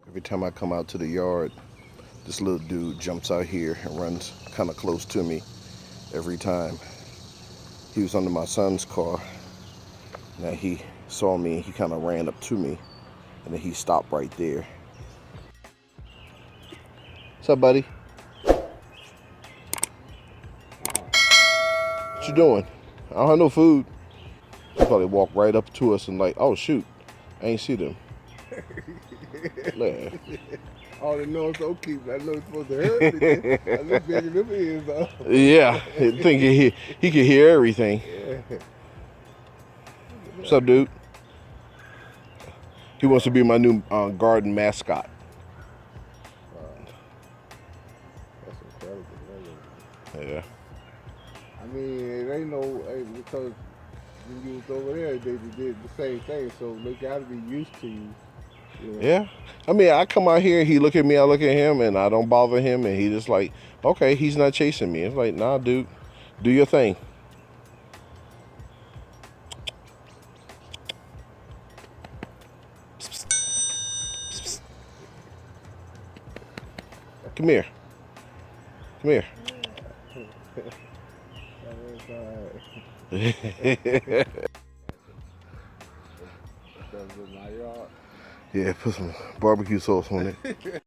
Every time I come out to the yard, this little dude jumps out here and runs kind of close to me every time. He was under my son's car. Now he saw me and he kind of ran up to me, and then he stopped right there. What's up, buddy? What you doing? I don't have no food. He probably walked right up to us and like, oh shoot, I ain't see them. Man. All the NONSTOP keep. I know it's supposed to hurt me. I look big in them ears though. Yeah, I think he can hear everything. Yeah. What's up, dude? He wants to be my new garden mascot. Wow. That's incredible. Yeah. I mean, it ain't no, because when you was over there, they did the same thing, so they gotta be used to you. Yeah. I mean, I come out here, he look at me, I look at him, and I don't bother him, and he just like, okay, he's not chasing me. It's like, nah, dude, do your thing. Come here. Come here. Yeah, put some barbecue sauce on it.